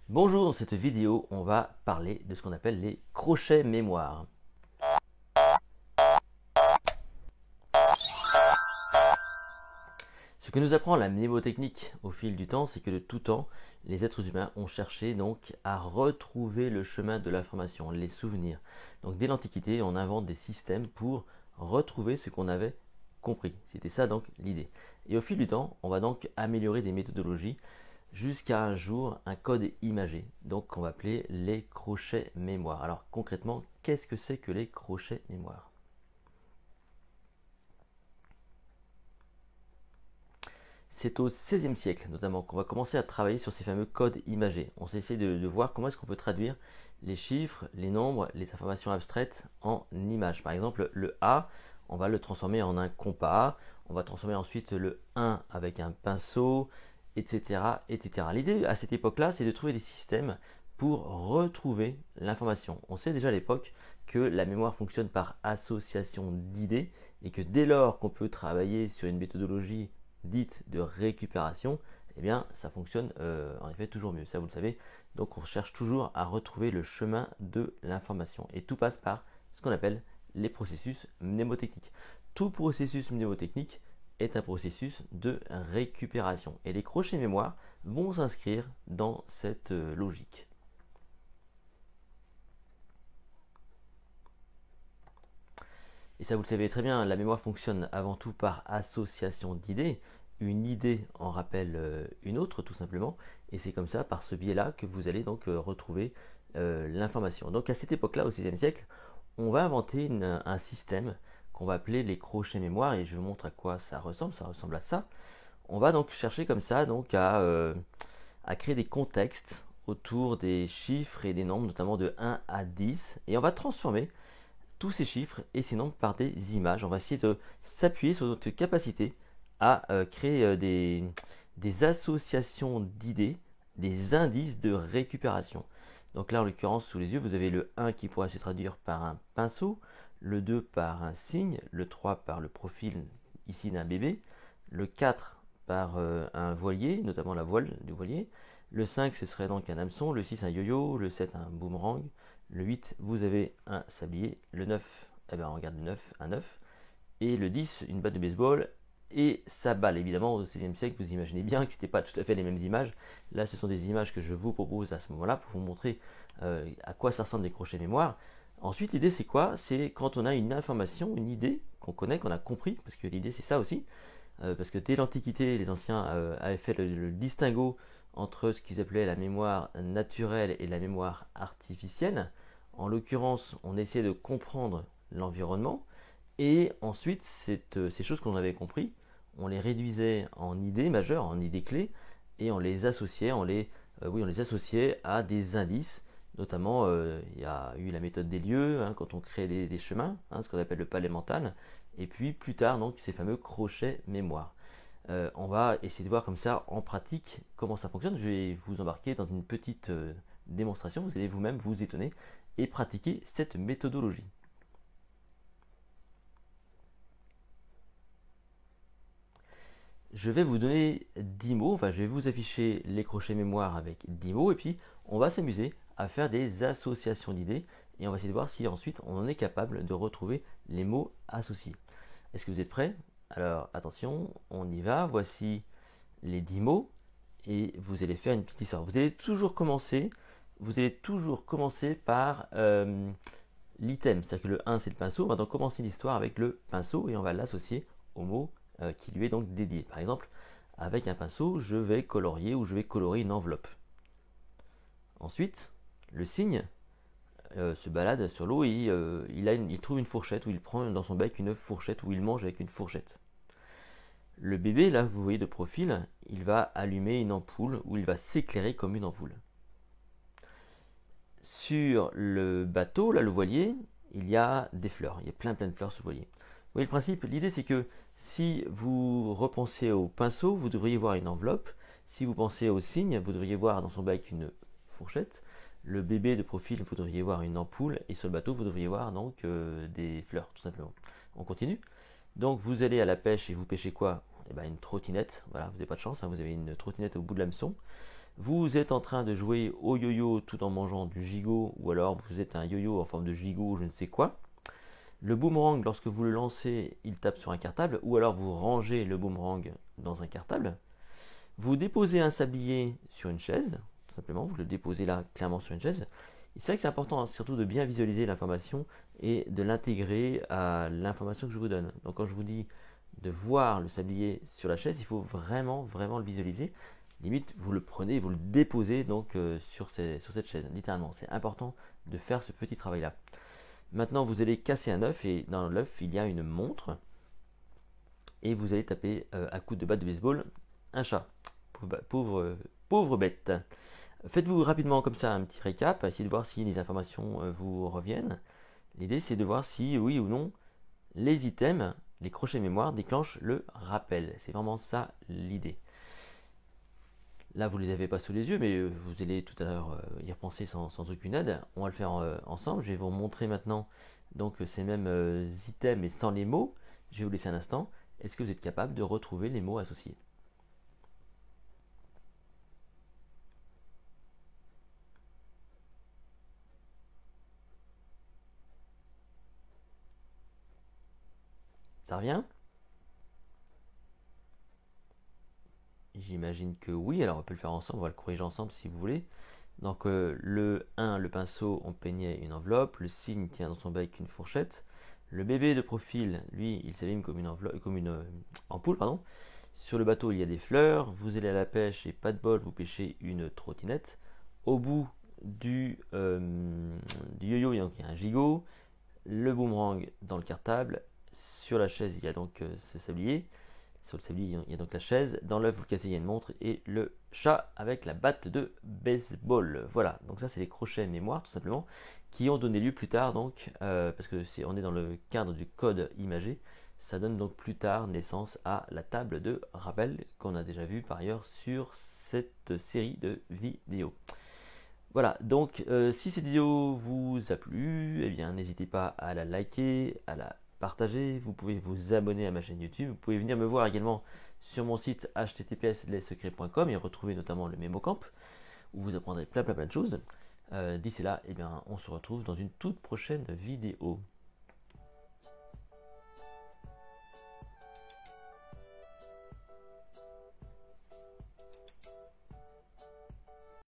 Bonjour, dans cette vidéo, on va parler de ce qu'on appelle les crochets mémoire. Ce que nous apprend la mnémotechnique au fil du temps, c'est que de tout temps, les êtres humains ont cherché donc à retrouver le chemin de l'information, les souvenirs. Donc dès l'Antiquité, on invente des systèmes pour retrouver ce qu'on avait compris. C'était ça donc l'idée. Et au fil du temps, on va donc améliorer des méthodologies jusqu'à un jour un code imagé, donc qu'on va appeler les crochets mémoire. Alors concrètement, qu'est-ce que c'est que les crochets mémoire? C'est au XVIe siècle notamment qu'on va commencer à travailler sur ces fameux codes imagés. On s'est essayé de voir comment est-ce qu'on peut traduire les chiffres, les nombres, les informations abstraites en images. Par exemple, le A, on va le transformer en un compas, on va transformer ensuite le 1 avec un pinceau, etc. etc. L'idée à cette époque-là, c'est de trouver des systèmes pour retrouver l'information. On sait déjà à l'époque que la mémoire fonctionne par association d'idées et que dès lors qu'on peut travailler sur une méthodologie dite de récupération, eh bien ça fonctionne en effet toujours mieux, ça vous le savez. Donc on cherche toujours à retrouver le chemin de l'information et tout passe par ce qu'on appelle les processus mnémotechniques. Tout processus mnémotechnique est un processus de récupération et les crochets mémoire vont s'inscrire dans cette logique. Et ça, vous le savez très bien, la mémoire fonctionne avant tout par association d'idées. Une idée en rappelle une autre, tout simplement. Et c'est comme ça, par ce biais-là, que vous allez donc retrouver l'information. Donc à cette époque-là, au XVIe siècle, on va inventer un système qu'on va appeler les crochets mémoire. Et je vous montre à quoi ça ressemble. Ça ressemble à ça. On va donc chercher comme ça donc à créer des contextes autour des chiffres et des nombres, notamment de 1 à 10. Et on va transformer tous ces chiffres et ces nombres par des images. On va essayer de s'appuyer sur notre capacité à créer des associations d'idées, des indices de récupération. Donc là, en l'occurrence, sous les yeux, vous avez le 1 qui pourrait se traduire par un pinceau, le 2 par un signe, le 3 par le profil ici d'un bébé, le 4 par un voilier, notamment la voile du voilier, le 5 ce serait donc un hameçon, le 6 un yo-yo, le 7 un boomerang, le 8 vous avez un sablier, le 9, eh ben on regarde le 9, un 9, et le 10 une batte de baseball, et sa balle. Évidemment, au XVIe siècle, vous imaginez bien que ce n'était pas tout à fait les mêmes images. Là, ce sont des images que je vous propose à ce moment-là pour vous montrer à quoi ça ressemble les crochets mémoire. Ensuite, l'idée, c'est quoi? C'est quand on a une information, une idée qu'on connaît, qu'on a compris, parce que l'idée, c'est ça aussi. Parce que dès l'Antiquité, les anciens avaient fait le distinguo entre ce qu'ils appelaient la mémoire naturelle et la mémoire artificielle. En l'occurrence, on essayait de comprendre l'environnement et ensuite ces choses qu'on avait compris, on les réduisait en idées majeures, en idées clés et on les associait, oui, on les associait à des indices. Notamment, il y a eu la méthode des lieux, hein, quand on crée des chemins, hein, ce qu'on appelle le palais mental. Et puis plus tard, donc, ces fameux crochets mémoire. On va essayer de voir comme ça en pratique comment ça fonctionne. Je vais vous embarquer dans une petite démonstration. Vous allez vous-même vous étonner et pratiquer cette méthodologie. Je vais vous donner 10 mots, enfin je vais vous afficher les crochets mémoire avec 10 mots et puis on va s'amuser à faire des associations d'idées et on va essayer de voir si ensuite on est capable de retrouver les mots associés. Est-ce que vous êtes prêts? Alors attention, on y va. Voici les 10 mots et vous allez faire une petite histoire. Vous allez toujours commencer par l'item, c'est-à-dire que le 1 c'est le pinceau. On va donc commencer l'histoire avec le pinceau et on va l'associer au mot qui lui est donc dédié. Par exemple, avec un pinceau, je vais colorier ou je vais colorer une enveloppe. Ensuite, le cygne se balade sur l'eau et il trouve une fourchette, ou il prend dans son bec une fourchette, ou il mange avec une fourchette. Le bébé, là, vous voyez de profil, il va allumer une ampoule, ou il va s'éclairer comme une ampoule. Sur le bateau, là, le voilier, il y a des fleurs, il y a plein de fleurs sur le voilier. Vous voyez le principe? L'idée c'est que si vous repensez au pinceau, vous devriez voir une enveloppe. Si vous pensez au cygne, vous devriez voir dans son bec une fourchette. Le bébé de profil, vous devriez voir une ampoule. Et sur le bateau, vous devriez voir donc des fleurs, tout simplement. On continue. Donc vous allez à la pêche et vous pêchez quoi? Eh ben, une trottinette. Voilà, vous n'avez pas de chance, hein, vous avez une trottinette au bout de l'hameçon. Vous êtes en train de jouer au yo-yo tout en mangeant du gigot, ou alors vous êtes un yo-yo en forme de gigot ou je ne sais quoi. Le boomerang, lorsque vous le lancez, il tape sur un cartable, ou alors vous rangez le boomerang dans un cartable. Vous déposez un sablier sur une chaise, tout simplement, vous le déposez là clairement sur une chaise. C'est vrai que c'est important surtout de bien visualiser l'information et de l'intégrer à l'information que je vous donne. Donc quand je vous dis de voir le sablier sur la chaise, il faut vraiment, vraiment le visualiser. Limite, vous le prenez et vous le déposez donc sur cette chaise, littéralement. C'est important de faire ce petit travail-là. Maintenant, vous allez casser un œuf et dans l'œuf, il y a une montre. Et vous allez taper à coups de batte de baseball un chat. Pauvre bête. Faites-vous rapidement comme ça un petit récap, essayez de voir si les informations vous reviennent. L'idée c'est de voir si oui ou non les items, les crochets mémoire déclenchent le rappel. C'est vraiment ça l'idée. Là vous ne les avez pas sous les yeux, mais vous allez tout à l'heure y repenser sans aucune aide. On va le faire ensemble. Je vais vous montrer maintenant donc ces mêmes items mais sans les mots. Je vais vous laisser un instant. Est-ce que vous êtes capable de retrouver les mots associés? Ça revient? J'imagine que oui, alors on peut le faire ensemble, on va le corriger ensemble si vous voulez. Donc le 1, le pinceau, on peignait une enveloppe, le cygne tient dans son bec une fourchette. Le bébé de profil, lui, il s'allume comme une ampoule, pardon. Sur le bateau, il y a des fleurs. Vous allez à la pêche et pas de bol, vous pêchez une trottinette. Au bout du yo-yo, il y a un gigot. Le boomerang dans le cartable. Sur la chaise, il y a donc ce sablier. Sur le sablier, il y a donc la chaise. Dans l'œuf, vous le cassez, il y a une montre. Et le chat avec la batte de baseball. Voilà, donc ça, c'est les crochets mémoire, tout simplement, qui ont donné lieu plus tard, donc, parce que on est dans le cadre du code imagé, ça donne donc plus tard naissance à la table de rappel qu'on a déjà vu par ailleurs sur cette série de vidéos. Voilà, donc si cette vidéo vous a plu, eh bien n'hésitez pas à la liker, à la partager. Vous pouvez vous abonner à ma chaîne YouTube. Vous pouvez venir me voir également sur mon site https://lessecrets.com et retrouver notamment le MemoCamp où vous apprendrez plein de choses. D'ici là, eh bien, on se retrouve dans une toute prochaine vidéo.